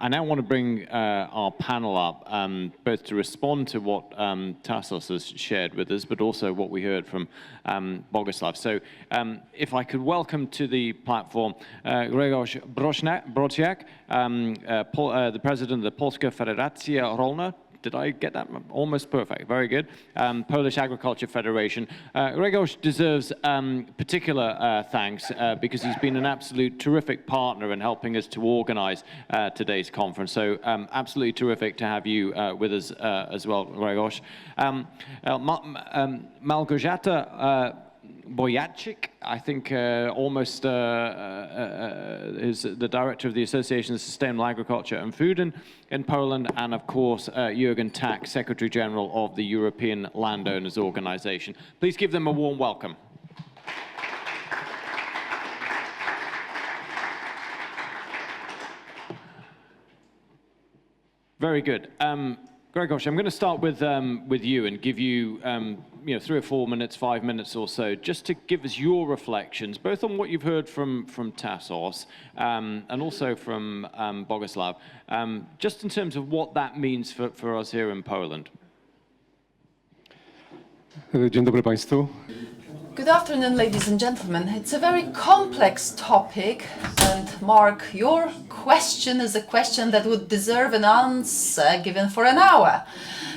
I now want to bring our panel up, both to respond to what Tassos has shared with us, but also what we heard from Boguslav. So if I could welcome to the platform Grzegorz Brociak, the president of the Polska Federacja Rolna. Did I get that almost perfect? Very good. Polish Agriculture Federation. Grzegorz deserves particular thanks because he's been an absolute terrific partner in helping us to organize today's conference. So absolutely terrific to have you with us as well, Grzegorz. Małgorzata Boyacik, I think almost is the director of the Association of Sustainable Agriculture and Food in Poland, and of course Jürgen Tak, Secretary General of the European Landowners Organization. Please give them a warm welcome. Very good. Grzegorz, I'm going to start with you and give you, 3 or 4 minutes, 5 minutes or so, just to give us your reflections, both on what you've heard from Tassos and also from Boguslav, just in terms of what that means for us here in Poland. Dzień dobry Państwu. Good afternoon, ladies and gentlemen. It's a very complex topic, and Mark, your question is a question that would deserve an answer given for an hour.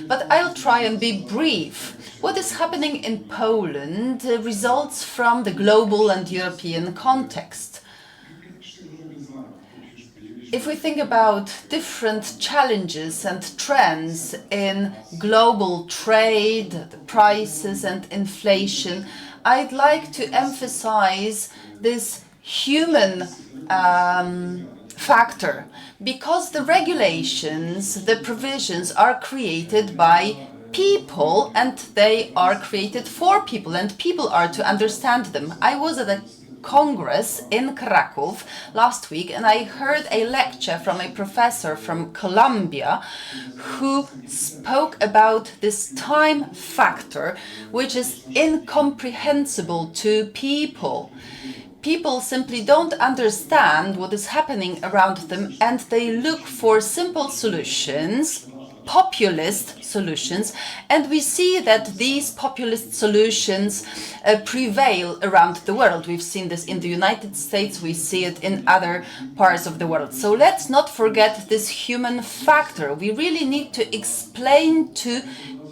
But I'll try and be brief. What is happening in Poland results from the global and European context. If we think about different challenges and trends in global trade, the prices and inflation, I'd like to emphasize this human factor, because the regulations, the provisions are created by people and they are created for people, and people are to understand them. I was at a Congress in Kraków last week, and I heard a lecture from a professor from Columbia who spoke about this time factor, which is incomprehensible to people. People simply don't understand what is happening around them, and they look for simple solutions, populist solutions, and we see that these populist solutions prevail around the world. We've seen this in the United States, we see it in other parts of the world. So let's not forget this human factor. We really need to explain to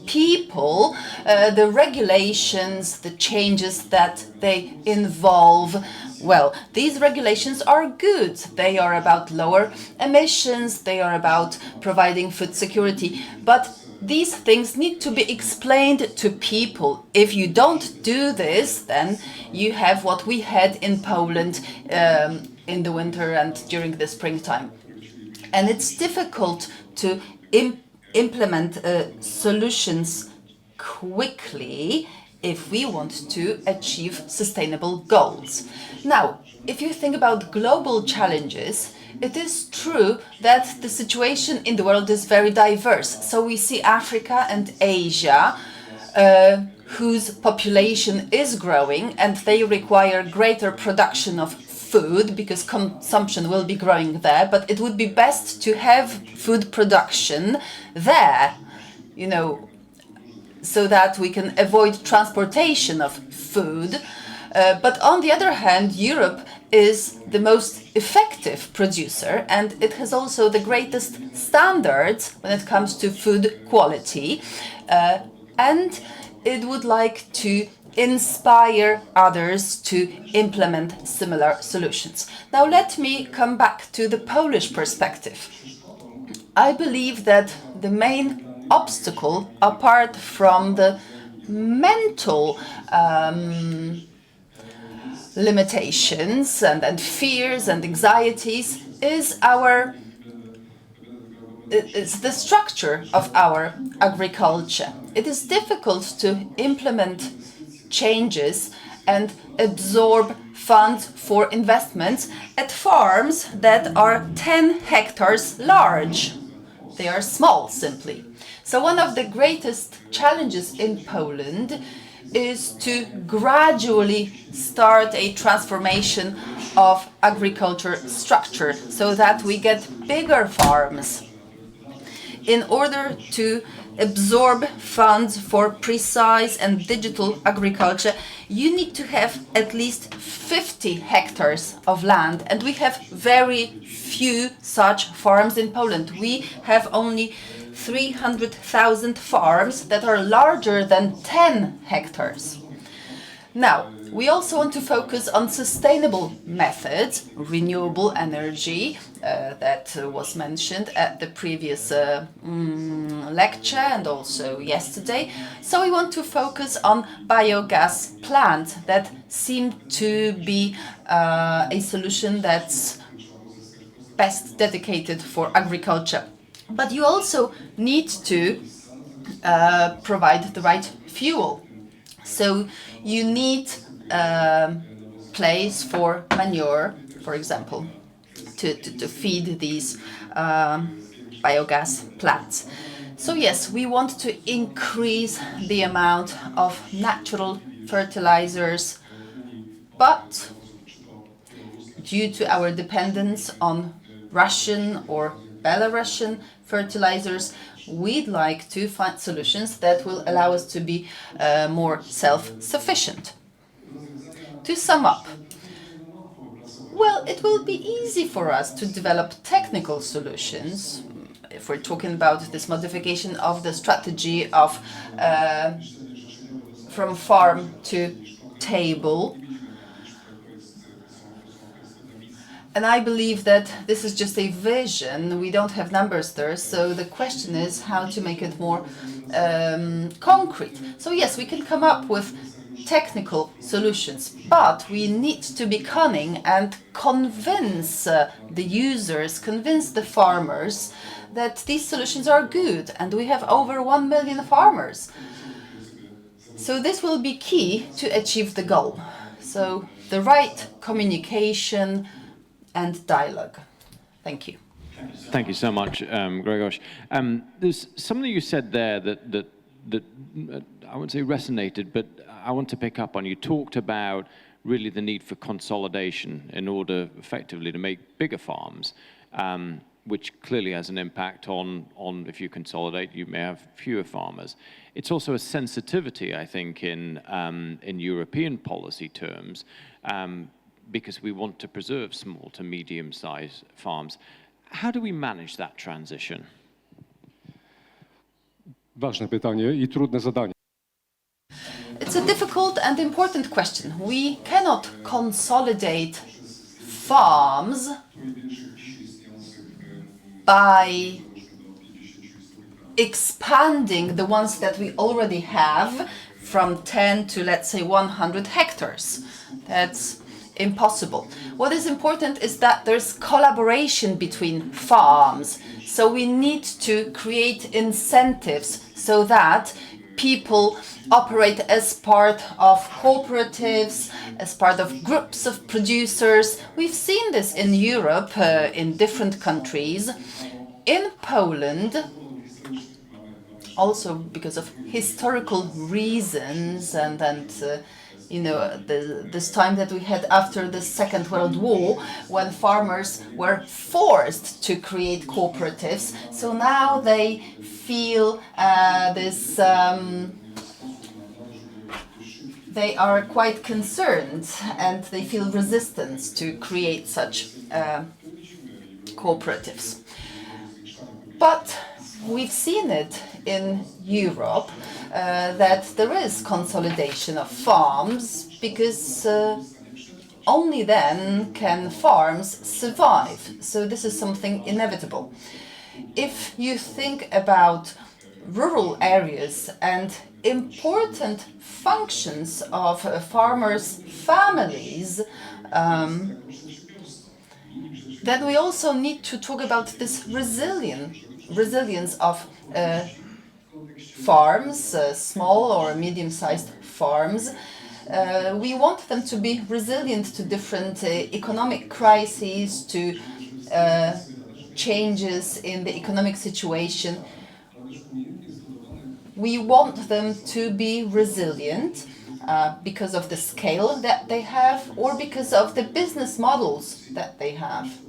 people the regulations, the changes that they involve. Well, these regulations are good. They are about lower emissions, they are about providing food security, but these things need to be explained to people. If you don't do this, then you have what we had in Poland in the winter and during the springtime. And it's difficult to implement solutions quickly if we want to achieve sustainable goals. Now, if you think about global challenges, it is true that the situation in the world is very diverse. So we see Africa and Asia, whose population is growing, and they require greater production of food because consumption will be growing there, but it would be best to have food production there, so that we can avoid transportation of food. But on the other hand, Europe is the most effective producer, and it has also the greatest standards when it comes to food quality, and it would like to inspire others to implement similar solutions. Now let me come back to the Polish perspective. I believe that the main obstacle, apart from the mental limitations and fears and anxieties, is the structure of our agriculture. It is difficult to implement changes and absorb funds for investments at farms that are 10 hectares large. They are small, simply. So one of the greatest challenges in Poland is to gradually start a transformation of agriculture structure so that we get bigger farms. In order to absorb funds for precise and digital agriculture, you need to have at least 50 hectares of land, and we have very few such farms in Poland. We have only 300,000 farms that are larger than 10 hectares. Now, we also want to focus on sustainable methods, renewable energy, that was mentioned at the previous lecture and also yesterday. So we want to focus on biogas plants that seem to be a solution that's best dedicated for agriculture. But you also need to provide the right fuel. So you need place for manure, for example, to feed these biogas plants. So yes, we want to increase the amount of natural fertilizers, but due to our dependence on Russian or Belarusian fertilizers, we'd like to find solutions that will allow us to be more self-sufficient. To sum up, well, it will be easy for us to develop technical solutions if we're talking about this modification of the strategy of from farm to table. And I believe that this is just a vision. We don't have numbers there. So the question is how to make it more concrete. So yes, we can come up with technical solutions, but we need to be cunning and convince the users, convince the farmers that these solutions are good. And we have over 1 million farmers. So this will be key to achieve the goal. So the right communication and dialogue. Thank you. Thank you so much, Grzegorz. There's something you said there that I wouldn't say resonated, but I want to pick up on. You talked about really the need for consolidation in order effectively to make bigger farms, which clearly has an impact on if you consolidate, you may have fewer farmers. It's also a sensitivity, I think, in European policy terms, because we want to preserve small to medium-sized farms. How do we manage that transition? Ważne pytanie i trudne zadanie. It's a difficult and important question. We cannot consolidate farms by expanding the ones that we already have from 10 to, let's say, 100 hectares. That's impossible. What is important is that there's collaboration between farms. So we need to create incentives so that people operate as part of cooperatives, as part of groups of producers. We've seen this in Europe, in different countries. In Poland, also because of historical reasons and this time that we had after the Second World War, when farmers were forced to create cooperatives. So now they feel they are quite concerned and they feel resistance to create such cooperatives. But we've seen it in Europe that there is consolidation of farms because only then can farms survive. So this is something inevitable. If you think about rural areas and important functions of farmers' families, then we also need to talk about this resilience of farms, small or medium-sized farms. We want them to be resilient to different economic crises, to changes in the economic situation. We want them to be resilient, because of the scale that they have or because of the business models that they have.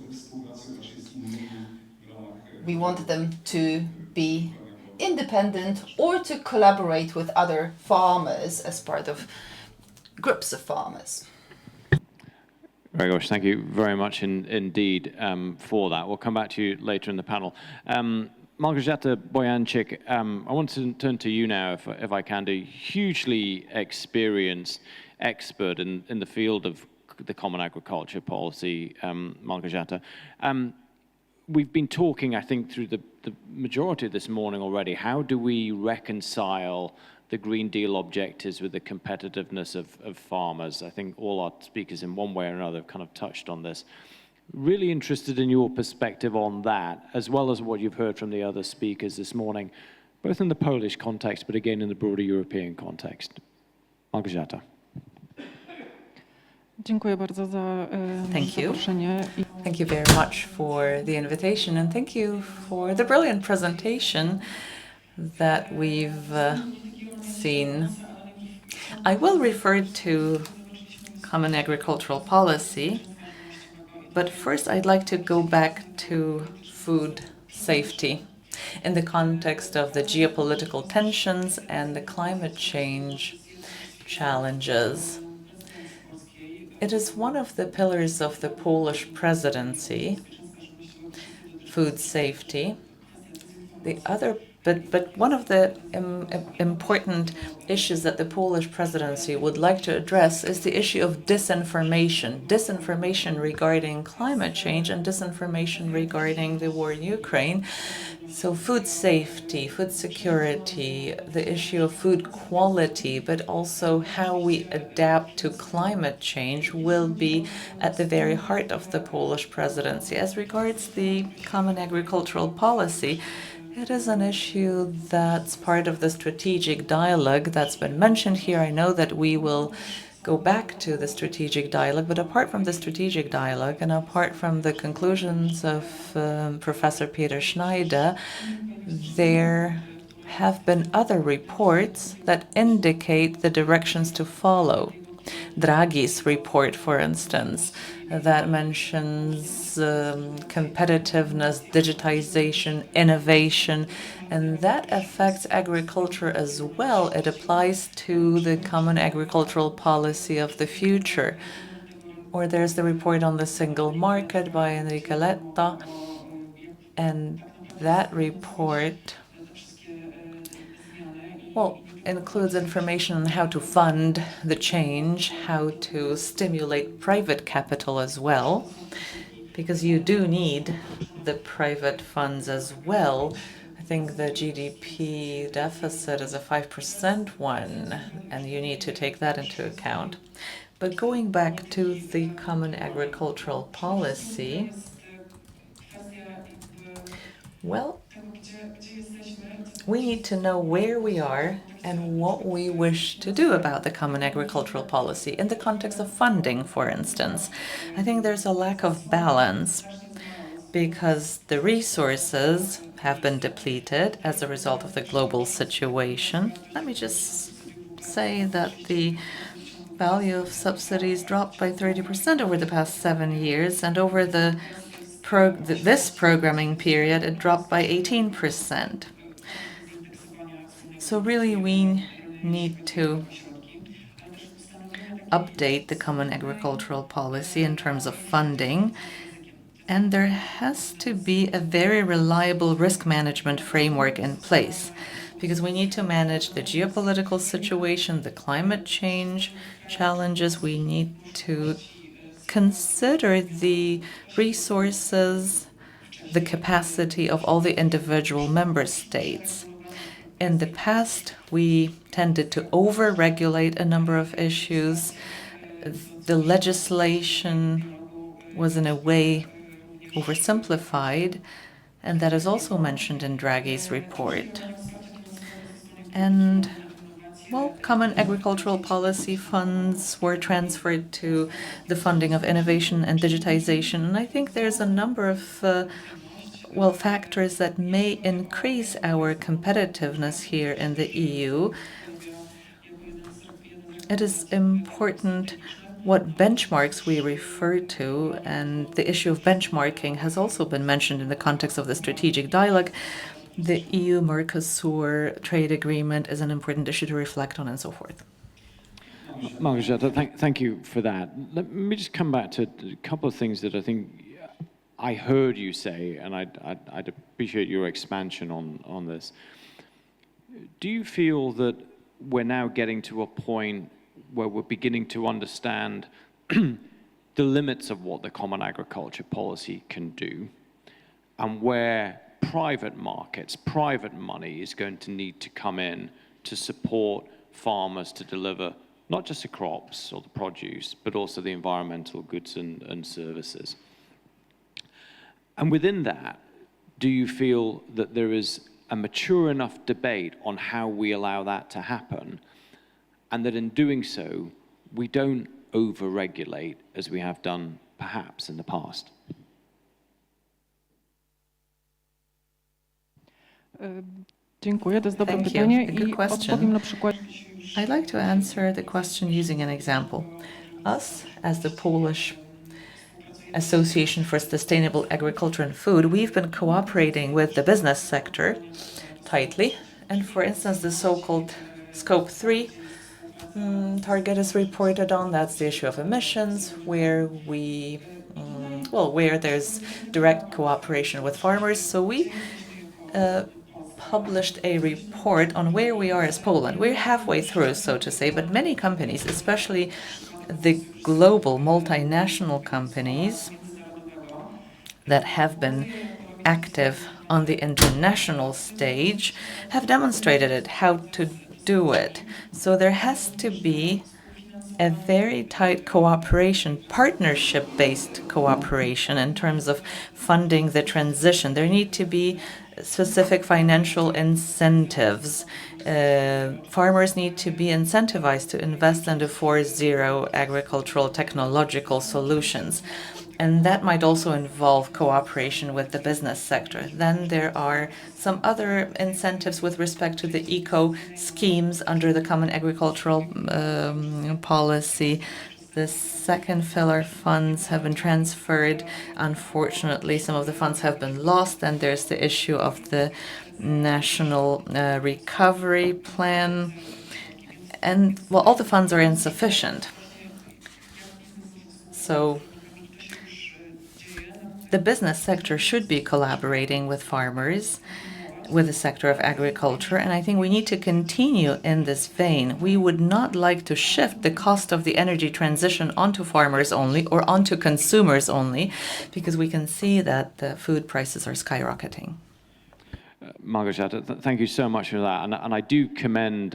We want them to be independent or to collaborate with other farmers as part of groups of farmers. Grzegorz, thank you very much indeed for that. We'll come back to you later in the panel. Małgorzata Bojańczyk, I want to turn to you now, if I can, a hugely experienced expert in the field of the Common Agriculture Policy, Małgorzata. We've been talking, I think, through the majority of this morning already, how do we reconcile the Green Deal objectives with the competitiveness of farmers? I think all our speakers in one way or another have kind of touched on this. Really interested in your perspective on that, as well as what you've heard from the other speakers this morning, both in the Polish context, but again in the broader European context. Małgorzata. Dziękuję bardzo za Thank you. zaproszenie. Thank you very much for the invitation, and thank you for the brilliant presentation that we've seen. I will refer to Common Agricultural Policy, but first I'd like to go back to food safety in the context of the geopolitical tensions and the climate change challenges. It is one of the pillars of the Polish presidency, food safety. But one of the important issues that the Polish presidency would like to address is the issue of disinformation regarding climate change and disinformation regarding the war in Ukraine. So food safety, food security, the issue of food quality, but also how we adapt to climate change will be at the very heart of the Polish presidency. As regards the Common Agricultural Policy, it is an issue that's part of the strategic dialogue that's been mentioned here. I know that we will go back to the strategic dialogue, but apart from the strategic dialogue and apart from the conclusions of Professor Peter Schneider, there have been other reports that indicate the directions to follow. Draghi's report, for instance, that mentions competitiveness, digitization, innovation, and that affects agriculture as well. It applies to the Common Agricultural Policy of the future. Or there's the report on the single market by Enrique Letta, and that report, well, includes information on how to fund the change, how to stimulate private capital as well, because you do need the private funds as well. I think the GDP deficit is a 5% one, and you need to take that into account. But going back to the Common Agricultural Policy, well, we need to know where we are and what we wish to do about the Common Agricultural Policy in the context of funding, for instance. I think there's a lack of balance because the resources have been depleted as a result of the global situation. Let me just say that the value of subsidies dropped by 30% over the past 7 years, and over this programming period, it dropped by 18%. So really, we need to update the Common Agricultural Policy in terms of funding, and there has to be a very reliable risk management framework in place, because we need to manage the geopolitical situation, the climate change challenges. We need to consider the resources, the capacity of all the individual member states. In the past, we tended to over-regulate a number of issues. The legislation was in a way oversimplified, and that is also mentioned in Draghi's report. And, well, Common Agricultural Policy funds were transferred to the funding of innovation and digitization, and I think there's a number of factors that may increase our competitiveness here in the EU. it is important what benchmarks we refer to, and the issue of benchmarking has also been mentioned in the context of the strategic dialogue. The EU-Mercosur trade agreement is an important issue to reflect on and so forth. Margareta, thank you for that. Let me just come back to a couple of things that I think I heard you say, and I'd appreciate your expansion on this. Do you feel that we're now getting to a point where we're beginning to understand the limits of what the Common Agriculture Policy can do, and where private markets, private money is going to need to come in to support farmers to deliver not just the crops or the produce, but also the environmental goods and services? And within that, do you feel that there is a mature enough debate on how we allow that to happen, and that in doing so, we don't over-regulate as we have done perhaps in the past? Dziękuję, to jest dobre Thank you. pytanie A good i question. odpowiem na przykład. I'd like to answer the question using an example. Us, as the Polish Association for Sustainable Agriculture and Food, we've been cooperating with the business sector tightly. And for instance, the so-called Scope 3 target is reported on. That's the issue of emissions, where we, where there's direct cooperation with farmers. So we published a report on where we are as Poland. We're halfway through, so to say, but many companies, especially the global multinational companies that have been active on the international stage, have demonstrated it, how to do it. So there has to be a very tight cooperation, partnership-based cooperation in terms of funding the transition. There need to be specific financial incentives. Farmers need to be incentivized to invest into 4.0 agricultural technological solutions. And that might also involve cooperation with the business sector. Then there are some other incentives with respect to the eco schemes under the Common Agricultural Policy. The second pillar funds have been transferred. Unfortunately, some of the funds have been lost. And there's the issue of the National Recovery Plan. And, well, all the funds are insufficient. So the business sector should be collaborating with farmers, with the sector of agriculture, and I think we need to continue in this vein. We would not like to shift the cost of the energy transition onto farmers only or onto consumers only, because we can see that the food prices are skyrocketing. Margareta, thank you so much for that. And I do commend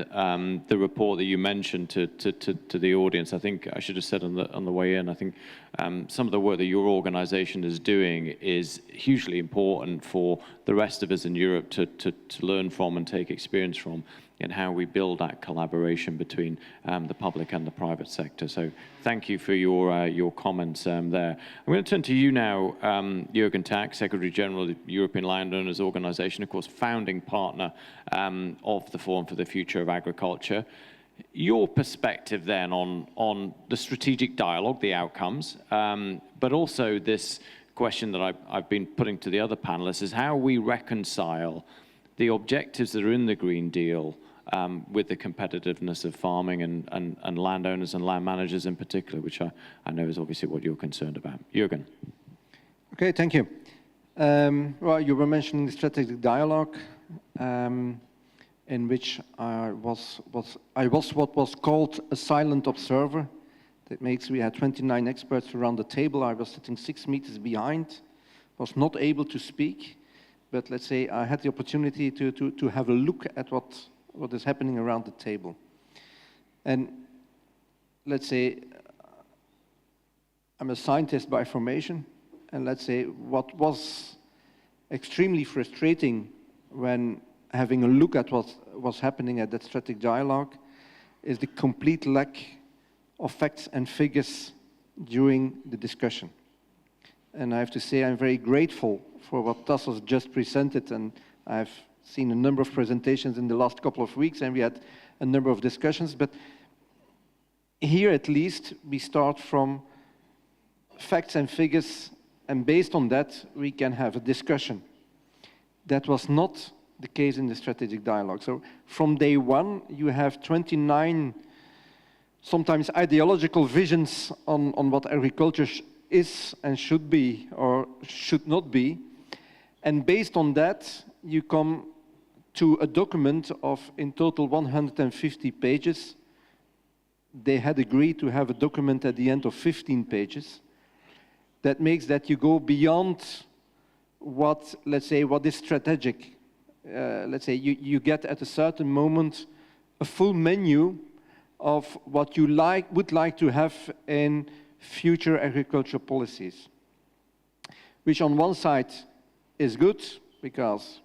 the report that you mentioned to the audience. I think I should have said on the way in, I think some of the work that your organization is doing is hugely important for the rest of us in Europe to learn from and take experience from in how we build that collaboration between the public and the private sector. So thank you for your comments there. I'm going to turn to you now, Jürgen Tack, Secretary General of the European Landowners Organization, of course, founding partner of the Forum for the Future of Agriculture. Your perspective then on the strategic dialogue, the outcomes, but also this question that I've been putting to the other panelists is how we reconcile the objectives that are in the Green Deal with the competitiveness of farming and landowners and land managers in particular, which I know is obviously what you're concerned about. Jürgen. Okay, thank you. Well, you were mentioning the strategic dialogue, in which I was what was called a silent observer. That makes we had 29 experts around the table. I was sitting 6 meters behind, was not able to speak. But let's say I had the opportunity to have a look at what is happening around the table. And let's say I'm a scientist by formation, and let's say what was extremely frustrating when having a look at what was happening at that strategic dialogue is the complete lack of facts and figures during the discussion. And I have to say I'm very grateful for what Tassos just presented, and I've seen a number of presentations in the last couple of weeks, and we had a number of discussions, but here at least we start from facts and figures, and based on that we can have a discussion. That was not the case in the strategic dialogue. So from day one you have 29 sometimes ideological visions on what agriculture is and should be or should not be. And based on that, you come to a document of, in total, 150 pages. They had agreed to have a document at the end of 15 pages. That makes that you go beyond what, let's say, what is strategic. Let's say you get at a certain moment a full menu of what you would like to have in future agricultural policies, which on one side is good, because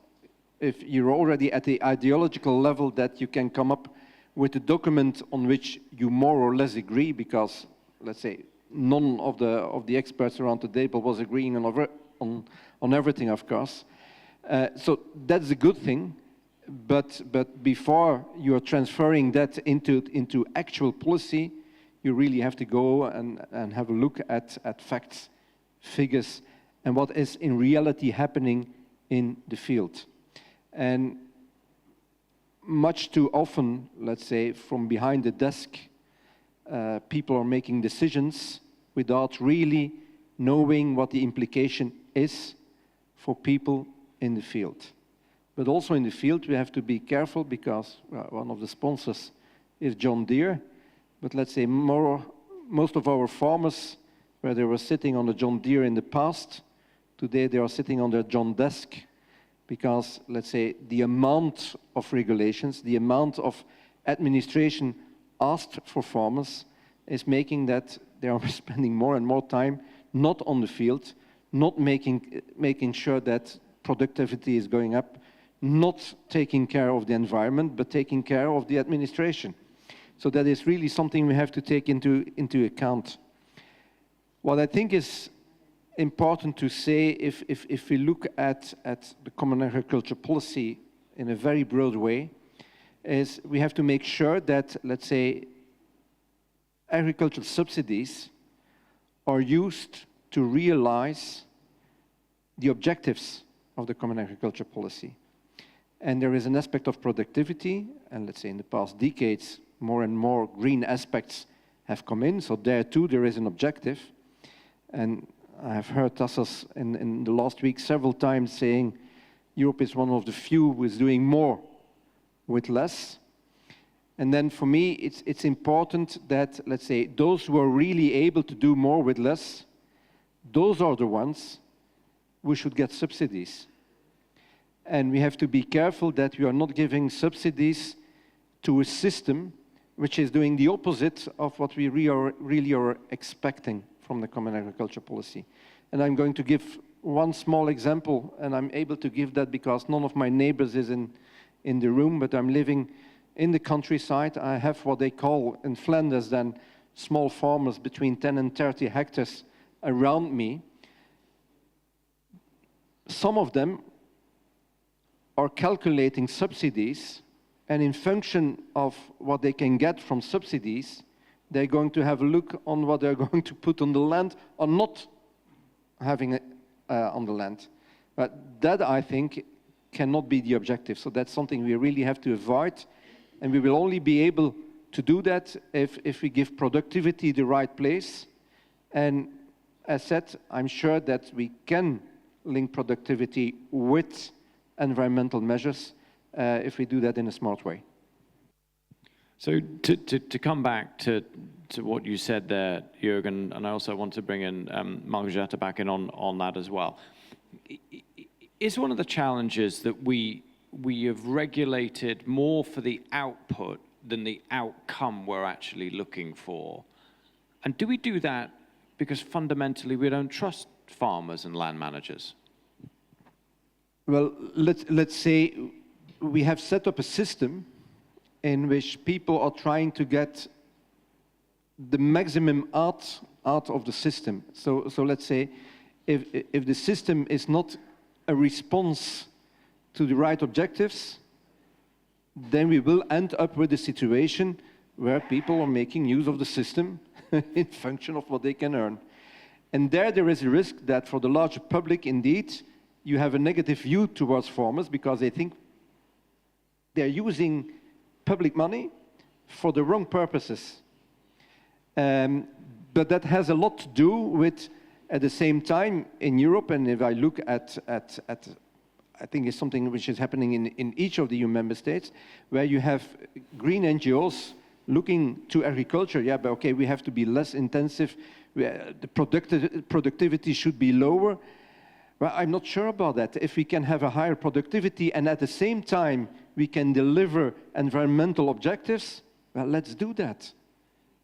if you're already at the ideological level that you can come up with a document on which you more or less agree, because, let's say, none of the experts around the table was agreeing on everything, of course. So that's a good thing, but before you are transferring that into actual policy, you really have to go and have a look at facts, figures, and what is in reality happening in the field. And much too often, let's say, from behind the desk, people are making decisions without really knowing what the implication is for people in the field. But also in the field, we have to be careful, because one of the sponsors is John Deere. But let's say most of our farmers, where they were sitting on the John Deere in the past, today they are sitting on their John Desk, because, let's say, the amount of regulations, the amount of administration asked for farmers is making that they are spending more and more time not on the field, not making sure that productivity is going up, not taking care of the environment, but taking care of the administration. So that is really something we have to take into account. What I think is important to say, if we look at the Common Agriculture Policy in a very broad way, is we have to make sure that, let's say, agricultural subsidies are used to realize the objectives of the Common Agriculture Policy. And there is an aspect of productivity, and let's say in the past decades, more and more green aspects have come in, so there too there is an objective. And I have heard Tasos in the last week several times saying Europe is one of the few who is doing more with less. And then for me, it's important that, let's say, those who are really able to do more with less, those are the ones who should get subsidies. And we have to be careful that we are not giving subsidies to a system which is doing the opposite of what we really are expecting from the Common Agriculture Policy. And I'm going to give one small example, and I'm able to give that because none of my neighbors is in the room, but I'm living in the countryside. I have what they call in Flanders then small farmers between 10 and 30 hectares around me. Some of them are calculating subsidies, and in function of what they can get from subsidies, they're going to have a look on what they're going to put on the land or not having it on the land. But that, I think, cannot be the objective. So that's something we really have to avoid. And we will only be able to do that if we give productivity the right place. And as said, I'm sure that we can link productivity with environmental measures if we do that in a smart way. So to come back to what you said there, Jürgen, and I also want to bring in Margareta back in on that as well. Is one of the challenges that we have regulated more for the output than the outcome we're actually looking for? And do we do that because fundamentally we don't trust farmers and land managers? Well, let's say we have set up a system in which people are trying to get the maximum out of the system. So let's say if the system is not a response to the right objectives, then we will end up with a situation where people are making use of the system in function of what they can earn. And there is a risk that for the larger public, indeed, you have a negative view towards farmers because they think they're using public money for the wrong purposes. But that has a lot to do with, at the same time, in Europe, and if I look at I think it's something which is happening in each of the EU member states, where you have green NGOs looking to agriculture. Yeah, but okay, we have to be less intensive. The productivity should be lower. Well, I'm not sure about that. If we can have a higher productivity and at the same time we can deliver environmental objectives, well, let's do that.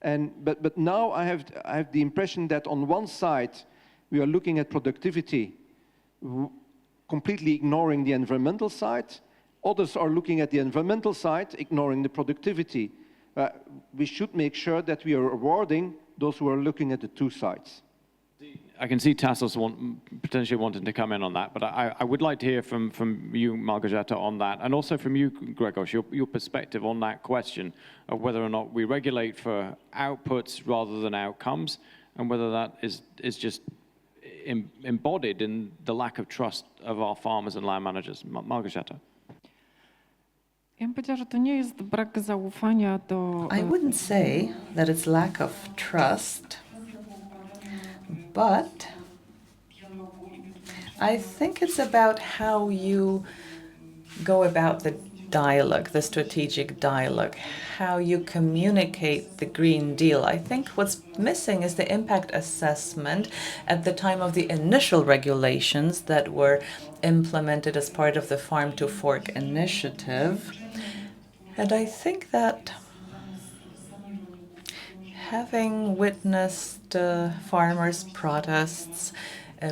But now I have the impression that on one side we are looking at productivity, completely ignoring the environmental side. Others are looking at the environmental side, ignoring the productivity. We should make sure that we are rewarding those who are looking at the two sides. I can see Tassos potentially wanting to come in on that, but I would like to hear from you, Margareta, on that, and also from you, Grzegorz, your perspective on that question of whether or not we regulate for outputs rather than outcomes, and whether that is just embodied in the lack of trust of our farmers and land managers. Margareta. Ja bym powiedziała, że to nie jest brak zaufania do... I wouldn't say that it's lack of trust, but I think it's about how you go about the dialogue, the strategic dialogue, how you communicate the Green Deal. I think what's missing is the impact assessment at the time of the initial regulations that were implemented as part of the Farm to Fork initiative. And I think that having witnessed farmers' protests,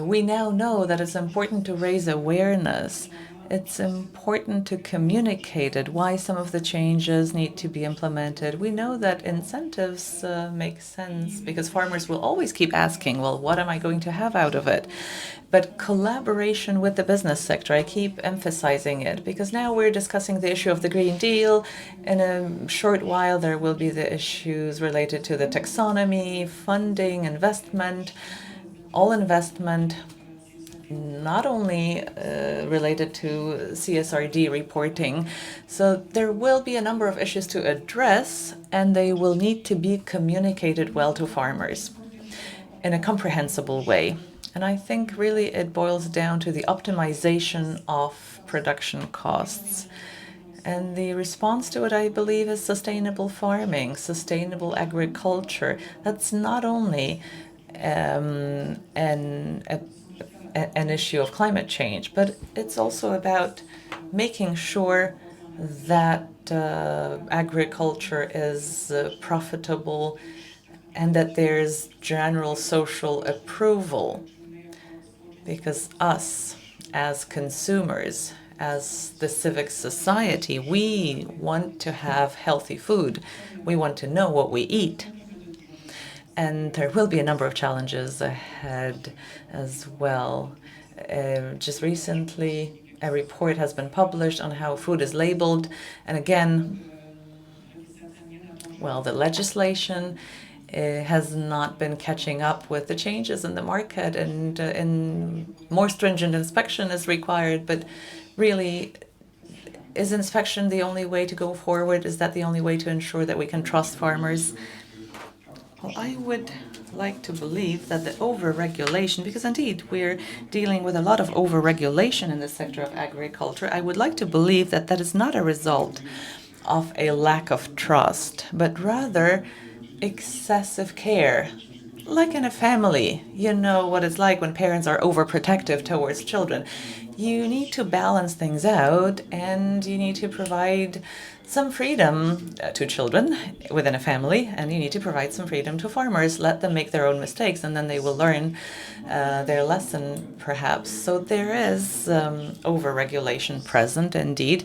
we now know that it's important to raise awareness. It's important to communicate it, why some of the changes need to be implemented. We know that incentives make sense because farmers will always keep asking, well, what am I going to have out of it? But collaboration with the business sector, I keep emphasizing it because now we're discussing the issue of the Green Deal. In a short while, there will be the issues related to the taxonomy, funding, investment, all investment, not only related to CSRD reporting. So there will be a number of issues to address, and they will need to be communicated well to farmers in a comprehensible way. And I think really it boils down to the optimization of production costs. And the response to it, I believe, is sustainable farming, sustainable agriculture. That's not only an issue of climate change, but it's also about making sure that agriculture is profitable and that there's general social approval. Because us, as consumers, as the civic society, we want to have healthy food. We want to know what we eat. And there will be a number of challenges ahead as well. Just recently, a report has been published on how food is labeled. And again, well, the legislation has not been catching up with the changes in the market, and more stringent inspection is required. But really, is inspection the only way to go forward? Is that the only way to ensure that we can trust farmers? Well, I would like to believe that the over-regulation, because indeed we're dealing with a lot of over-regulation in the sector of agriculture, I would like to believe that that is not a result of a lack of trust, but rather excessive care. Like in a family, you know what it's like when parents are overprotective towards children. You need to balance things out, and you need to provide some freedom to children within a family, and you need to provide some freedom to farmers. Let them make their own mistakes, and then they will learn their lesson, perhaps. So there is over-regulation present, indeed.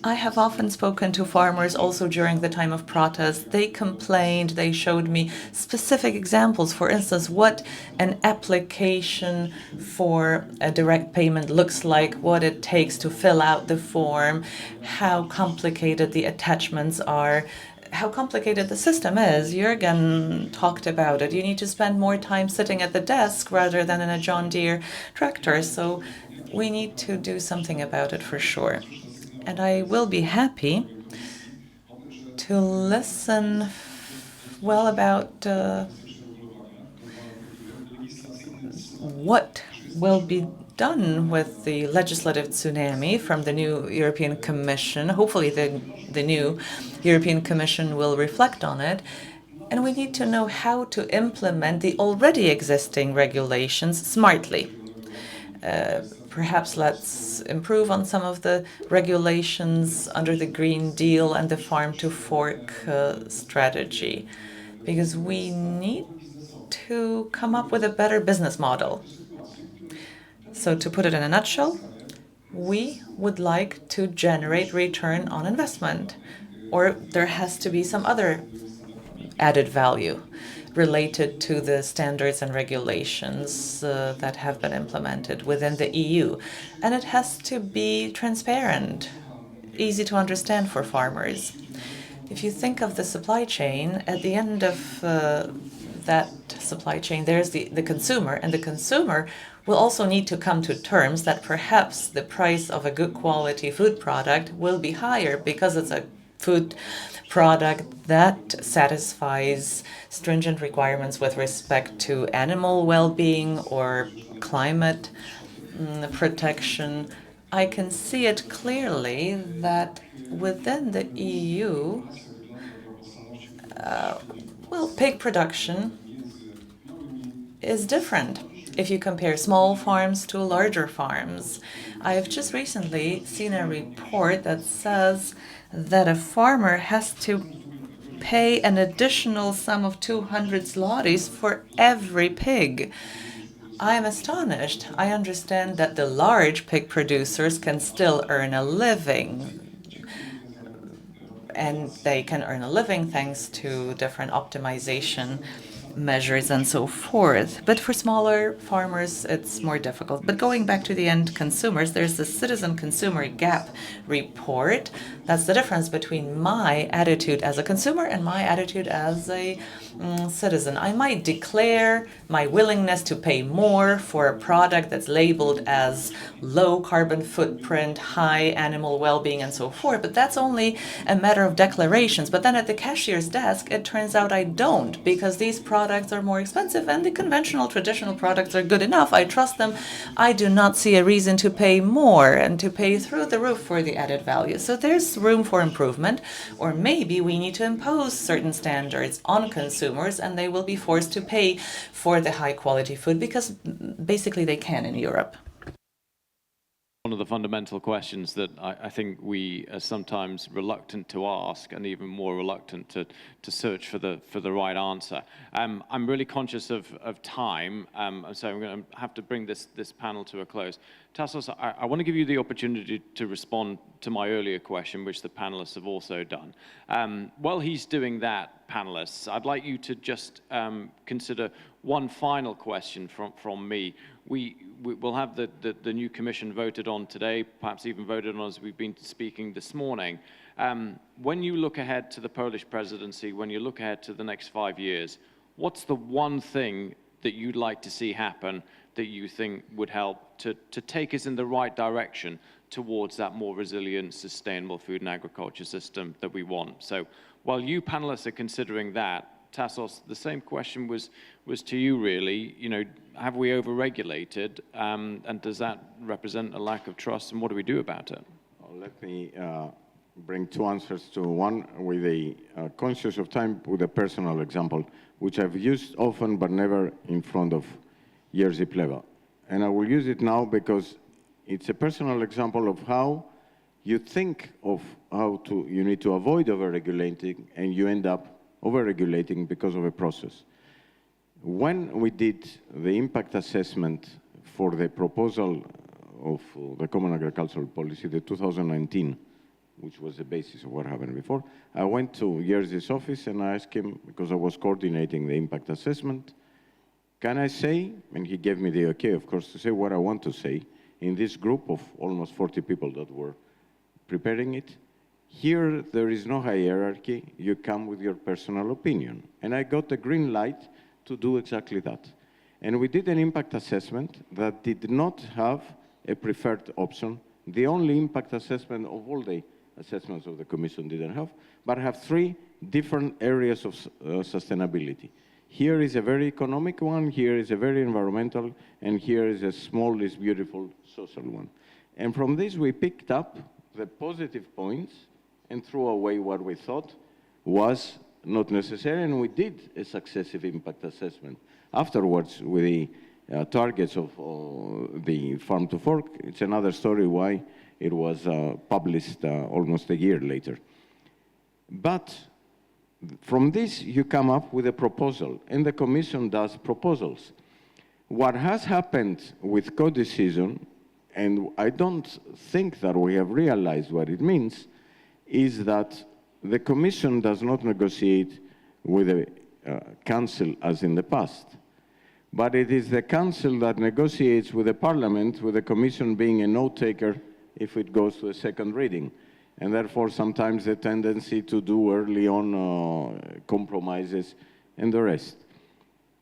I have often spoken to farmers also during the time of protest. They complained, they showed me specific examples. For instance, what an application for a direct payment looks like, what it takes to fill out the form, how complicated the attachments are. how complicated the system is. Jürgen talked about it. You need to spend more time sitting at the desk rather than in a John Deere tractor. So we need to do something about it for sure. And I will be happy to listen well about what will be done with the legislative tsunami from the new European Commission. Hopefully the new European Commission will reflect on it. And we need to know how to implement the already existing regulations smartly. Perhaps let's improve on some of the regulations under the Green Deal and the Farm to Fork strategy, because we need to come up with a better business model. So to put it in a nutshell, we would like to generate return on investment, or there has to be some other added value related to the standards and regulations that have been implemented within the EU. And it has to be transparent, easy to understand for farmers. If you think of the supply chain, at the end of that supply chain, there's the consumer, and the consumer will also need to come to terms that perhaps the price of a good quality food product will be higher because it's a food product that satisfies stringent requirements with respect to animal well-being or climate protection. I can see it clearly that within the EU, pig production is different if you compare small farms to larger farms. I have just recently seen a report that says that a farmer has to pay an additional sum of 200 zlotys for every pig. I am astonished. I understand that the large pig producers can still earn a living, and they can earn a living thanks to different optimization measures and so forth. But for smaller farmers, it's more difficult. But going back to the end consumers, there's the Citizen Consumer Gap report. That's the difference between my attitude as a consumer and my attitude as a citizen. I might declare my willingness to pay more for a product that's labeled as low carbon footprint, high animal well-being, and so forth, but that's only a matter of declarations. But then at the cashier's desk, it turns out I don't, because these products are more expensive and the conventional, traditional products are good enough. I trust them. I do not see a reason to pay more and to pay through the roof for the added value. So there's room for improvement, or maybe we need to impose certain standards on consumers and they will be forced to pay for the high quality food because basically they can in Europe. One of the fundamental questions that I think we are sometimes reluctant to ask, and even more reluctant to search for the right answer. I'm really conscious of time, so I'm going to have to bring this panel to a close. Tassos, I want to give you the opportunity to respond to my earlier question, which the panelists have also done. While he's doing that, panelists, I'd like you to just consider one final question from me. We'll have the new commission voted on today, perhaps even voted on as we've been speaking this morning. When you look ahead to the Polish presidency, when you look ahead to the next 5 years, what's the one thing that you'd like to see happen that you think would help to take us in the right direction towards that more resilient, sustainable food and agriculture system that we want? So while you panelists are considering that, Tassos, the same question was to you, really. You know, have we overregulated, and does that represent a lack of trust, and what do we do about it? Well, let me bring two answers to one with a conscious of time, with a personal example, which I've used often but never in front of Jerzy Pleva. And I will use it now because it's a personal example of how you think of how you need to avoid overregulating, and you end up overregulating because of a process. When we did the impact assessment for the proposal of the Common Agricultural Policy, the 2019, which was the basis of what happened before, I went to Jerzy's office and I asked him, because I was coordinating the impact assessment, can I say, and he gave me the okay, of course, to say what I want to say in this group of almost 40 people that were preparing it. Here, there is no hierarchy. You come with your personal opinion. And I got the green light to do exactly that. And we did an impact assessment that did not have a preferred option. The only impact assessment of all the assessments of the Commission didn't have, but have 3 different areas of sustainability. Here is a very economic one, here is a very environmental, and here is a small is beautiful social one. And from this, we picked up the positive points and threw away what we thought was not necessary, and we did a successive impact assessment. Afterwards, with the targets of the Farm to Fork, it's another story why it was published almost a year later. But from this, you come up with a proposal, and the Commission does proposals. What has happened with co-decision, and I don't think that we have realized what it means, is that the Commission does not negotiate with the Council as in the past, but it is the Council that negotiates with the Parliament, with the Commission being a note-taker if it goes to a second reading. And therefore, sometimes the tendency to do early on compromises and the rest.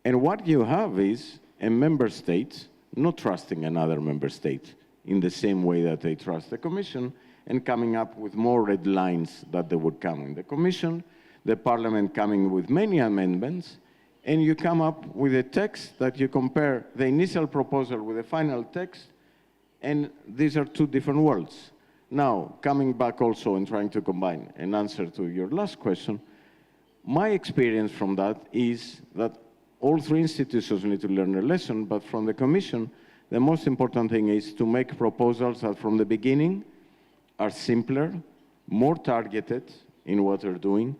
And what you have is a member state not trusting another member state in the same way that they trust the Commission, and coming up with more red lines that they would come in the Commission, the Parliament coming with many amendments, and you come up with a text that you compare the initial proposal with the final text, and these are 2 different worlds. Now, coming back also and trying to combine an answer to your last question, my experience from that is that all 3 institutions need to learn a lesson, but from the Commission, the most important thing is to make proposals that from the beginning are simpler, more targeted in what they're doing,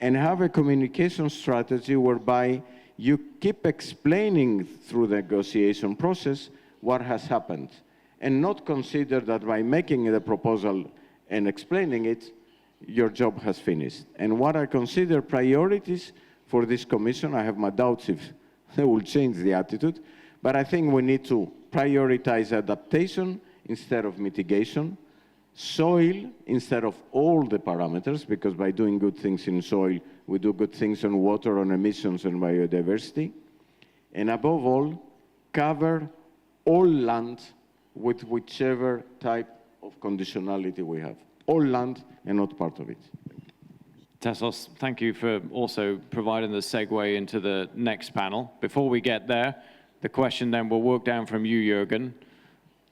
and have a communication strategy whereby you keep explaining through the negotiation process what has happened, and not consider that by making the proposal and explaining it, your job has finished. And what I consider priorities for this Commission, I have my doubts if they will change the attitude, but I think we need to prioritize adaptation instead of mitigation, soil instead of all the parameters, because by doing good things in soil, we do good things on water, on emissions, and biodiversity, and above all, cover all land with whichever type of conditionality we have. All land and not part of it. Tassos, thank you for also providing the segue into the next panel. Before we get there, the question then will work down from you, Jürgen.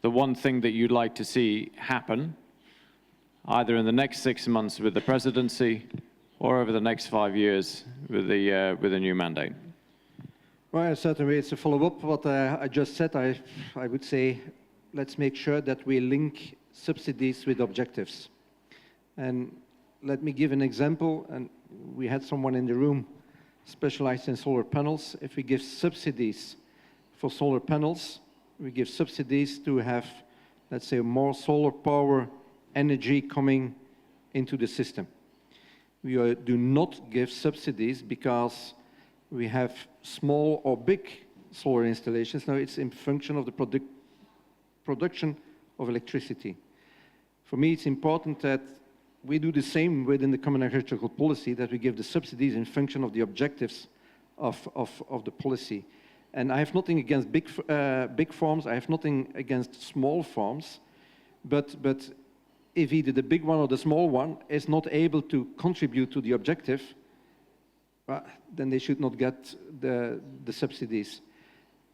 The one thing that you'd like to see happen, either in the next 6 months with the presidency or over the next 5 years with the new mandate. Well, certainly it's a follow-up what I just said. I would say let's make sure that we link subsidies with objectives. And let me give an example, and we had someone in the room specialized in solar panels. If we give subsidies for solar panels, we give subsidies to have, let's say, more solar power energy coming into the system. We do not give subsidies because we have small or big solar installations. Now it's in function of the production of electricity. For me, it's important that we do the same within the Common Agricultural Policy, that we give the subsidies in function of the objectives of the policy. And I have nothing against big farms, I have nothing against small farms, but if either the big one or the small one is not able to contribute to the objective, then they should not get the subsidies.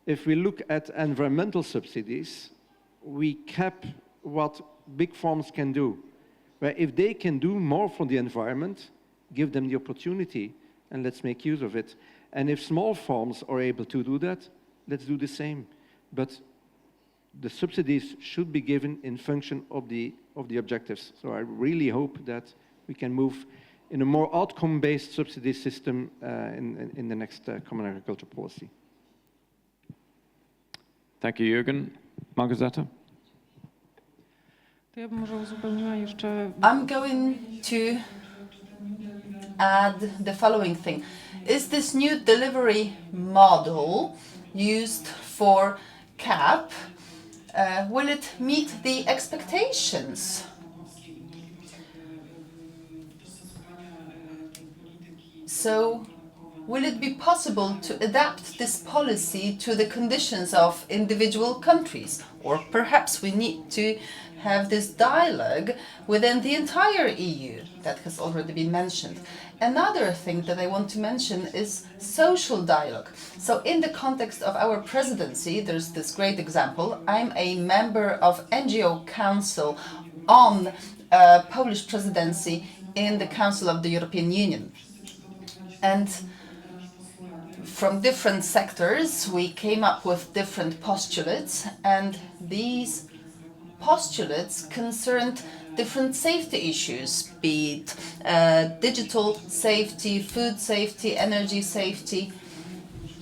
If we look at environmental subsidies, we cap what big farms can do. Where if they can do more for the environment, give them the opportunity and let's make use of it. And if small farms are able to do that, let's do the same. But the subsidies should be given in function of the objectives. So I really hope that we can move in a more outcome-based subsidy system in the next Common Agricultural Policy. Thank you, Jürgen. Małgorzata? To ja bym może uzupełniła jeszcze. I'm going to add the following thing. Is this new delivery model used for CAP, will it meet the expectations? So, will it be possible to adapt this policy to the conditions of individual countries? Or perhaps we need to have this dialogue within the entire EU that has already been mentioned. Another thing that I want to mention is social dialogue. So in the context of our presidency, there's this great example. I'm a member of NGO Council on Polish presidency in the Council of the European Union. And from different sectors, we came up with different postulates, and these postulates concerned different safety issues, be it digital safety, food safety, energy safety.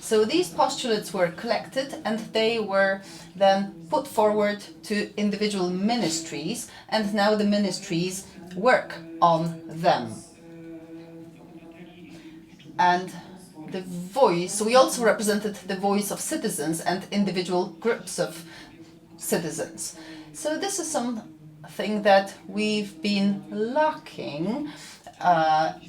So these postulates were collected and they were then put forward to individual ministries, and now the ministries work on them. And the voice, we also represented the voice of citizens and individual groups of citizens. So this is something that we've been lacking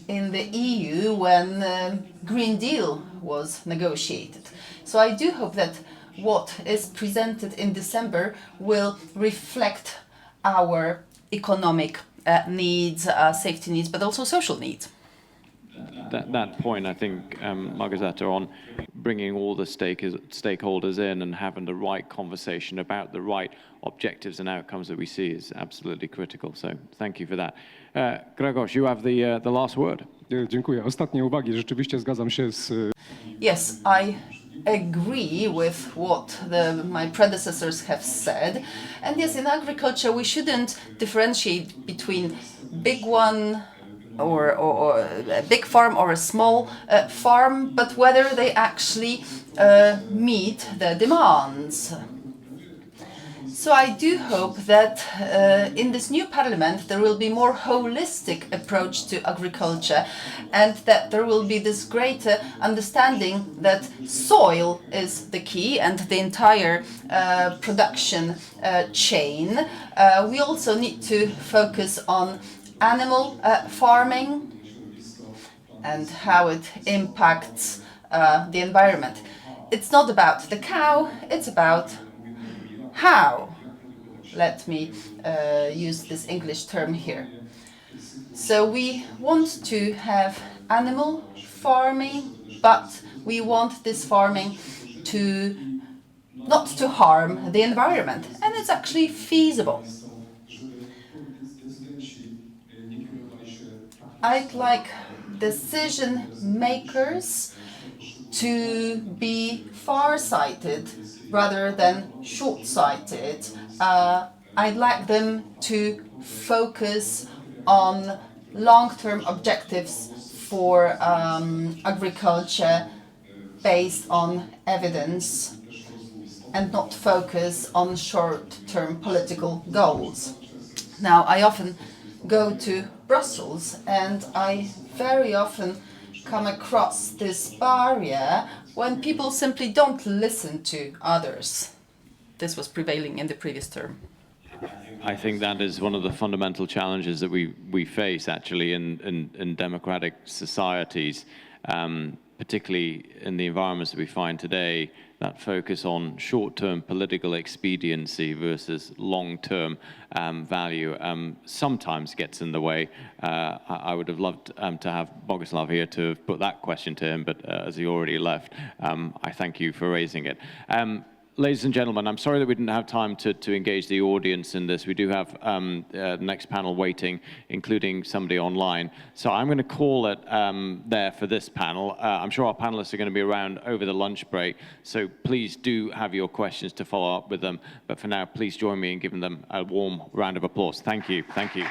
in the EU when the Green Deal was negotiated. So I do hope that what is presented in December will reflect our economic needs, safety needs, but also social needs. That point, I think, Małgorzata, on bringing all the stakeholders in and having the right conversation about the right objectives and outcomes that we see is absolutely critical. So thank you for that. Grzegorz, you have the last word. Dziękuję. Ostatnie uwagi. Rzeczywiście zgadzam się z Yes, I agree with what my predecessors have said. And yes, in agriculture, we shouldn't differentiate between big one or a big farm or a small farm, but whether they actually meet the demands. So I do hope that in this new parliament there will be more holistic approach to agriculture, and that there will be this greater understanding that soil is the key and the entire production chain. We also need to focus on animal farming and how it impacts the environment. It's not about the cow, it's about how. Let me use this English term here. So we want to have animal farming, but we want this farming to not to harm the environment, and it's actually feasible. I'd like decision makers to be far-sighted rather than short-sighted. I'd like them to focus on long-term objectives for agriculture based on evidence and not focus on short-term political goals. Now, I often go to Brussels and I very often come across this barrier when people simply don't listen to others. This was prevailing in the previous term. I think that is one of the fundamental challenges that we face actually in democratic societies, particularly in the environments that we find today, that focus on short-term political expediency versus long-term value sometimes gets in the way. I would have loved to have Boguslav here to have put that question to him, but as he already left, I thank you for raising it. Ladies and gentlemen, I'm sorry that we didn't have time to engage the audience in this. We do have the next panel waiting, including somebody online. So I'm going to call it there for this panel. I'm sure our panelists are going to be around over the lunch break, so please do have your questions to follow up with them. But for now, please join me in giving them a warm round of applause. Thank you. Thank you.